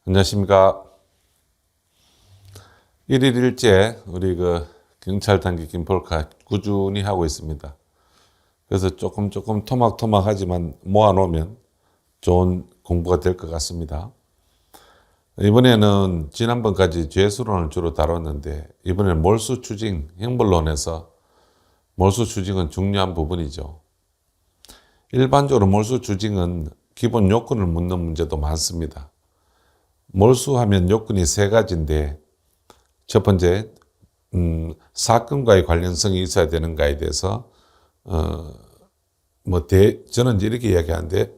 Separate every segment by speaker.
Speaker 1: 안녕하십니까. 1일1제 우리 경찰 단기 김폴카 꾸준히 하고 있습니다. 그래서 조금 토막토막하지만 모아놓으면 좋은 공부가 될 것 같습니다. 이번에는 지난번까지 죄수론을 주로 다뤘는데 이번에는 몰수 추징, 형벌론에서 몰수 추징은 중요한 부분이죠. 일반적으로 몰수 추징은 기본 요건을 묻는 문제도 많습니다. 몰수하면 요건이 세 가지인데 첫 번째 사건과의 관련성이 있어야 되는가에 대해서 저는 이렇게 이야기하는데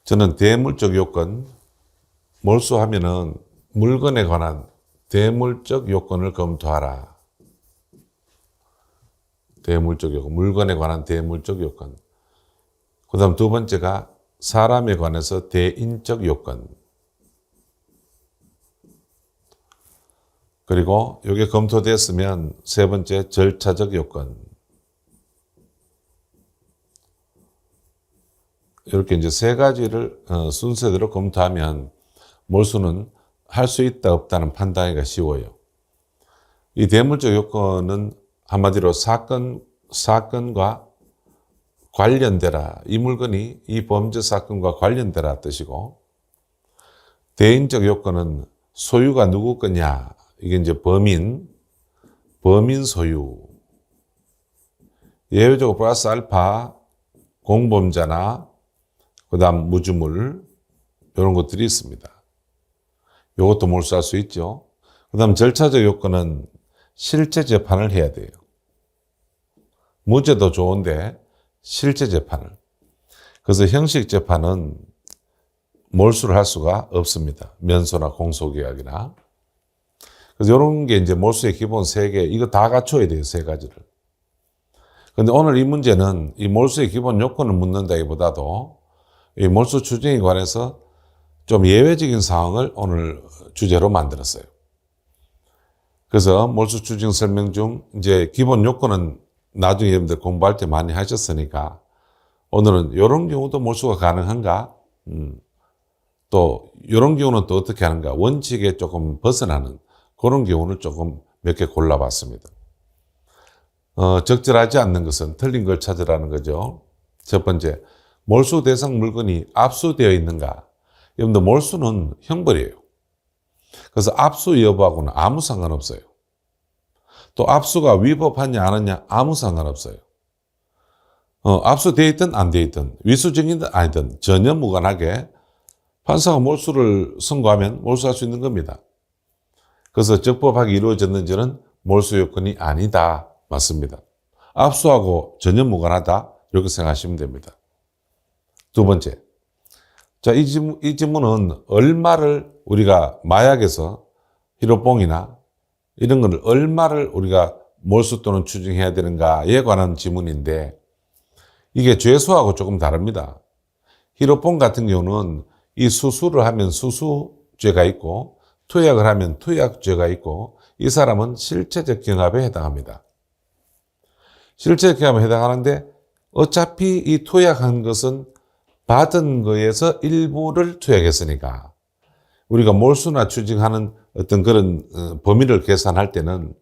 Speaker 1: 저는 대물적 요건, 몰수하면은 물건에 관한 대물적 요건을 검토하라. 대물적 요건, 물건에 관한 대물적 요건. 그 다음 두 번째가 사람에 관해서 대인적 요건. 그리고 이게 검토됐으면 세 번째 절차적 요건. 이렇게 이제 세 가지를 순서대로 검토하면 몰수는 할 수 있다 없다는 판단하기가 쉬워요. 이 대물적 요건은 한마디로 사건과 관련되라. 이 물건이 이 범죄 사건과 관련되라 뜻이고, 대인적 요건은 소유가 누구 거냐. 이게 이제 범인 소유. 예외적으로 플러스 알파, 공범자나, 그 다음 무주물, 이런 것들이 있습니다. 이것도 몰수할 수 있죠. 그 다음 절차적 요건은 실제 재판을 해야 돼요. 무죄도 좋은데 실제 재판을. 그래서 형식 재판은 몰수를 할 수가 없습니다. 면소나 공소계약이나. 그래서 이런 게 이제 몰수의 기본 세 개, 이거 다 갖춰야 돼요, 세 가지를. 근데 오늘 이 문제는 이 몰수의 기본 요건을 묻는다기보다도 이 몰수 추징에 관해서 좀 예외적인 상황을 오늘 주제로 만들었어요. 그래서 몰수 추징 설명 중 이제 기본 요건은 나중에 여러분들 공부할 때 많이 하셨으니까 오늘은 이런 경우도 몰수가 가능한가? 또 이런 경우는 또 어떻게 하는가? 원칙에 조금 벗어나는 그런 경우를 조금 몇 개 골라봤습니다. 적절하지 않는 것은 틀린 걸 찾으라는 거죠. 첫 번째, 몰수 대상 물건이 압수되어 있는가? 여러분들 몰수는 형벌이에요. 그래서 압수 여부하고는 아무 상관없어요. 또 압수가 위법하냐 안 하냐 아무 상관없어요. 압수되어 있든 안 되어 있든 위수증이든 아니든 전혀 무관하게 판사가 몰수를 선고하면 몰수할 수 있는 겁니다. 그래서 적법하게 이루어졌는지는 몰수 요건이 아니다. 맞습니다. 압수하고 전혀 무관하다. 이렇게 생각하시면 됩니다. 두 번째. 자, 이 질문은 얼마를 우리가 마약에서 히로뽕이나 이런 거를 얼마를 우리가 몰수 또는 추징해야 되는가에 관한 질문인데 이게 죄수하고 조금 다릅니다. 히로뽕 같은 경우는 이 수수를 하면 수수죄가 있고 투약을 하면 투약죄가 있고 이 사람은 실체적 경합에 해당합니다. 실체적 경합에 해당하는데 어차피 이 투약한 것은 받은 거에서 일부를 투약했으니까 우리가 몰수나 추징하는 어떤 그런 범위를 계산할 때는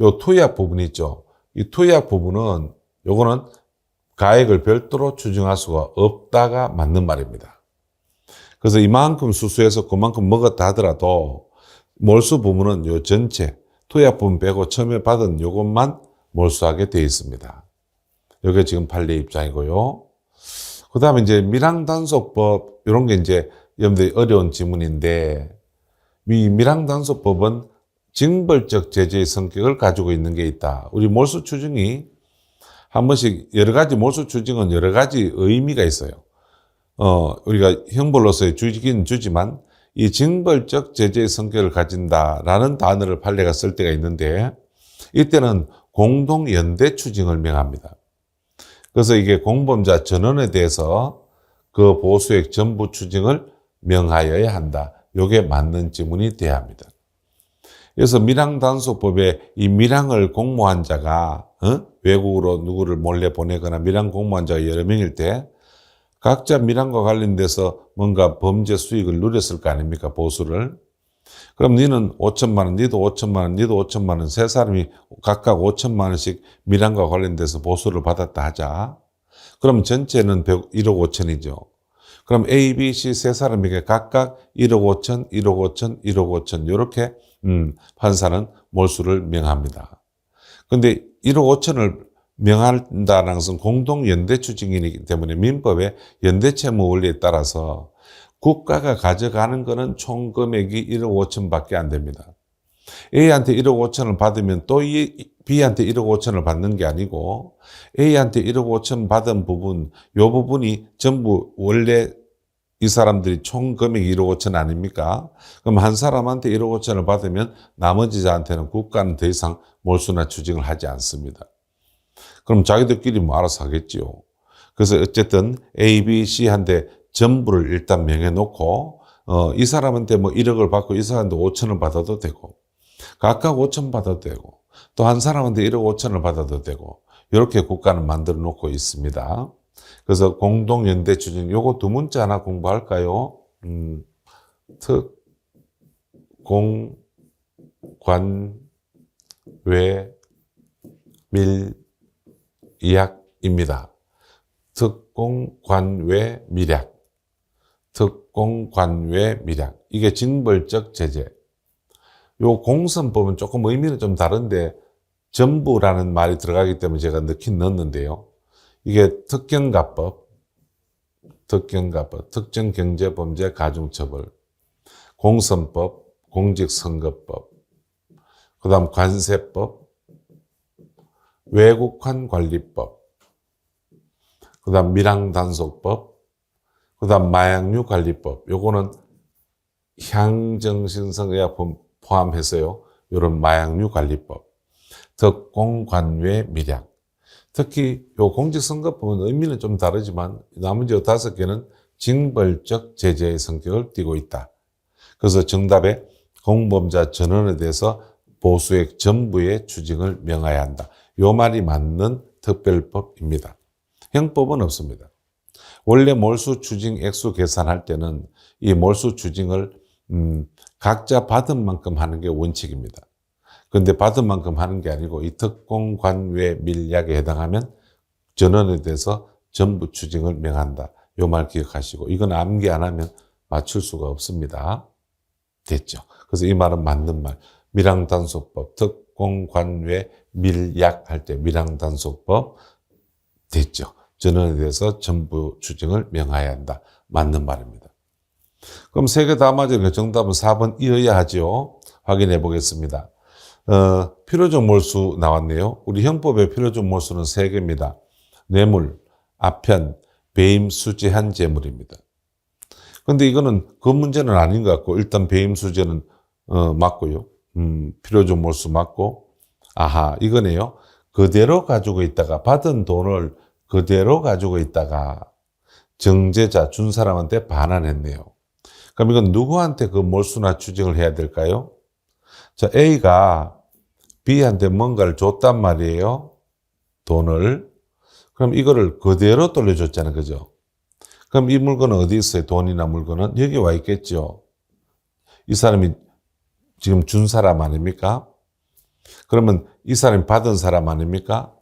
Speaker 1: 요 투약 부분이 있죠. 이 투약 부분은 요거는 가액을 별도로 추징할 수가 없다가 맞는 말입니다. 그래서 이만큼 수수해서 그만큼 먹었다 하더라도 몰수 부분은 요 전체 투약 부분 빼고 처음에 받은 요것만 몰수하게 되어 있습니다. 이게 지금 판례 입장이고요. 그 다음에 이제 밀항단속법, 이런 게 이제 여러분들이 어려운 지문인데, 이 밀항단속법은 징벌적 제재의 성격을 가지고 있는 게 있다. 우리 몰수 추징이 한 번씩 여러 가지 몰수 추징은 여러 가지 의미가 있어요. 우리가 형벌로서의 주긴 주지만 이 징벌적 제재의 성격을 가진다라는 단어를 판례가 쓸 때가 있는데 이때는 공동연대 추징을 명합니다. 그래서 이게 공범자 전원에 대해서 그 보수액 전부 추징을 명하여야 한다. 이게 맞는 지문이 돼야 합니다. 그래서 밀항단속법에 이 밀항을 공모한 자가 외국으로 누구를 몰래 보내거나 밀항 공모한 자가 여러 명일 때 각자 밀항과 관련돼서 뭔가 범죄 수익을 누렸을 거 아닙니까? 보수를. 그럼 니는 5천만 원, 니도 5천만 원, 니도 5천만 원, 세 사람이 각각 5천만 원씩 밀항과 관련돼서 보수를 받았다 하자. 그럼 전체는 1억 5천이죠. 그럼 A, B, C 세 사람에게 각각 1억 5천, 1억 5천, 1억 5천 이렇게 판사는 몰수를 명합니다. 근데 1억 5천을 명한다는 것은 공동연대 추징이기 때문에 민법의 연대채무 원리에 따라서 국가가 가져가는 것은 총 금액이 1억 5천밖에 안 됩니다. A한테 1억 5천을 받으면 또 B한테 1억 5천을 받는 게 아니고 A한테 1억 5천 받은 부분, 요 부분이 전부 원래 이 사람들이 총 금액이 1억 5천 아닙니까? 그럼 한 사람한테 1억 5천을 받으면 나머지 자한테는 국가는 더 이상 몰수나 추징을 하지 않습니다. 그럼 자기들끼리 뭐 알아서 하겠지요. 그래서 어쨌든 A, B, C한테 전부를 일단 명해놓고 이 사람한테 뭐 1억을 받고 이 사람한테 5천을 받아도 되고 각각 5천 받아도 되고 또 한 사람한테 1억 5천을 받아도 되고 이렇게 국가는 만들어 놓고 있습니다. 그래서 공동연대 추징 요거 두 문자 하나 공부할까요? 특, 공, 관, 외, 밀, 이약입니다. 특공, 관, 외, 밀약. 특공, 관, 외, 밀약. 이게 징벌적 제재. 요 공선법은 조금 의미는 좀 다른데 전부라는 말이 들어가기 때문에 제가 넣긴 넣었는데요. 이게 특경가법, 특정경제범죄 가중처벌, 공선법, 공직선거법, 그 다음 관세법, 외국환관리법, 그 다음 밀항단속법, 그 다음 마약류관리법, 요거는 향정신성의약품 포함해서요. 이런 마약류관리법, 특공관외 밀약. 특히 요 공직선거법은 의미는 좀 다르지만 나머지 5개는 징벌적 제재의 성격을 띠고 있다. 그래서 정답에 공범자 전원에 대해서 보수액 전부의 추징을 명하여야 한다. 요 말이 맞는 특별법입니다. 형법은 없습니다. 원래 몰수 추징 액수 계산할 때는 이 몰수 추징을 각자 받은 만큼 하는 게 원칙입니다. 그런데 받은 만큼 하는 게 아니고 이 특공관외 밀약에 해당하면 전원에 대해서 전부 추징을 명한다. 요 말 기억하시고 이건 암기 안 하면 맞출 수가 없습니다. 됐죠? 그래서 이 말은 맞는 말. 밀항단속법, 특공관외 밀약 할 때 밀항단속법 됐죠? 전원에 대해서 전부 추징을 명하여야 한다. 맞는 말입니다. 그럼 3개 다 맞으니까 정답은 4번이어야 하죠. 확인해 보겠습니다. 필요적 몰수 나왔네요. 우리 형법의 필요적 몰수는 3개입니다. 뇌물, 아편, 배임, 수재한 재물입니다. 근데 이거는 그 문제는 아닌 것 같고 일단 배임, 수재는 맞고요. 필요적 몰수 맞고 아하 이거네요. 그대로 가지고 있다가 받은 돈을 그대로 가지고 있다가 정제자 준 사람한테 반환했네요. 그럼 이건 누구한테 그 몰수나 추징을 해야 될까요? 자, A가 B한테 뭔가를 줬단 말이에요. 돈을. 그럼 이거를 그대로 돌려줬잖아요. 그죠? 그럼 이 물건은 어디 있어요? 돈이나 물건은? 여기 와 있겠죠. 이 사람이 지금 준 사람 아닙니까? 그러면 이 사람이 받은 사람 아닙니까?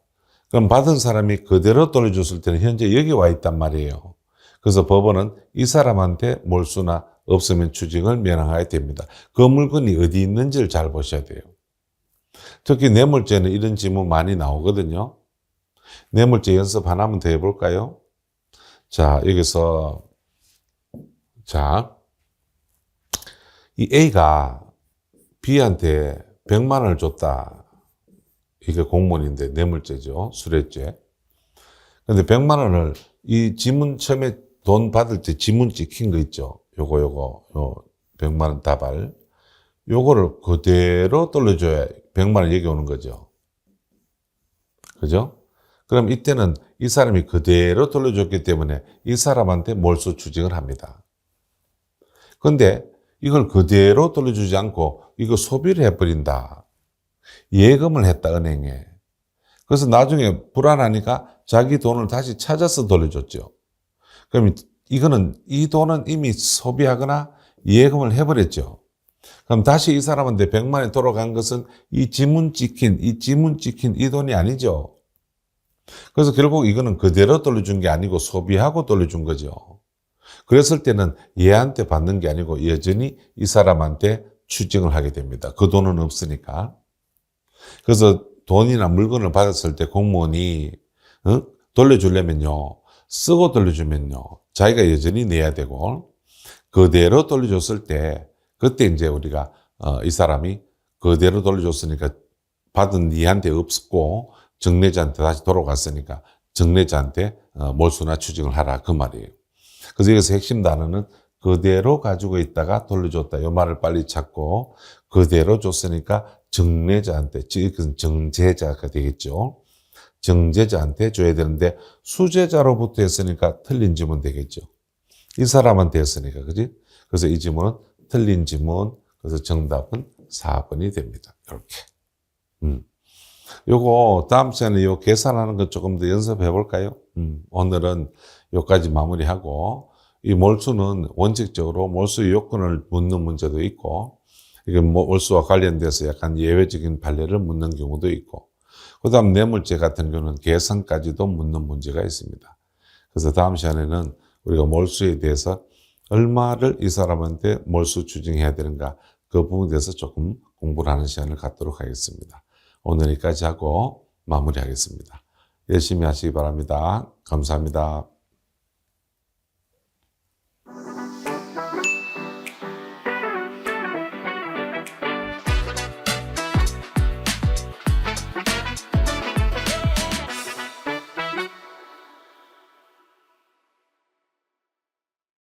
Speaker 1: 그럼 받은 사람이 그대로 돌려줬을 때는 현재 여기 와 있단 말이에요. 그래서 법원은 이 사람한테 몰수나 없으면 추징을 면항해야 됩니다. 그 물건이 어디 있는지를 잘 보셔야 돼요. 특히 뇌물죄는 이런 질문 많이 나오거든요. 뇌물죄 연습 하나만 더 해볼까요? 자, 여기서 자, 이 A가 B한테 100만 원을 줬다. 이게 공무원인데 뇌물죄죠. 수뢰죄. 근데 100만 원을 이 지문 처음에 돈 받을 때 지문 찍힌 거 있죠. 요거 100만 원 다발. 요거를 그대로 돌려줘야 100만 원 여기 오는 거죠. 그죠? 그럼 이때는 이 사람이 그대로 돌려줬기 때문에 이 사람한테 몰수 추징을 합니다. 근데 이걸 그대로 돌려주지 않고 이거 소비를 해버린다. 예금을 했다, 은행에. 그래서 나중에 불안하니까 자기 돈을 다시 찾아서 돌려줬죠. 그럼 이 돈은 이미 소비하거나 예금을 해버렸죠. 그럼 다시 이 사람한테 100만 원이 돌아간 것은 이 지문 찍힌 이 돈이 아니죠. 그래서 결국 이거는 그대로 돌려준 게 아니고 소비하고 돌려준 거죠. 그랬을 때는 얘한테 받는 게 아니고 여전히 이 사람한테 추징을 하게 됩니다. 그 돈은 없으니까. 그래서 돈이나 물건을 받았을 때 공무원이 돌려주려면요, 쓰고 돌려주면요, 자기가 여전히 내야 되고, 그대로 돌려줬을 때 그때 이제 우리가 이 사람이 그대로 돌려줬으니까 받은 니한테 없고 정례자한테 다시 돌아갔으니까 정례자한테 몰수나 추징을 하라 그 말이에요. 그래서 여기서 핵심 단어는 그대로 가지고 있다가 돌려줬다. 이 말을 빨리 찾고 그대로 줬으니까 정례자한테, 이것은 정제자가 되겠죠. 정제자한테 줘야 되는데 수제자로부터 했으니까 틀린 지문 되겠죠. 이 사람한테 했으니까, 그지? 그래서 이 지문은 틀린 지문, 그래서 정답은 4번이 됩니다. 이렇게. 요거 다음 시간에 요 계산하는 거 조금 더 연습해 볼까요? 오늘은 요까지 마무리하고, 이 몰수는 원칙적으로 몰수 요건을 묻는 문제도 있고, 이게 몰수와 관련돼서 약간 예외적인 판례를 묻는 경우도 있고, 그 다음 뇌물죄 같은 경우는 계산까지도 묻는 문제가 있습니다. 그래서 다음 시간에는 우리가 몰수에 대해서 얼마를 이 사람한테 몰수 추징해야 되는가, 그 부분에 대해서 조금 공부를 하는 시간을 갖도록 하겠습니다. 오늘 여기까지 하고 마무리하겠습니다. 열심히 하시기 바랍니다. 감사합니다.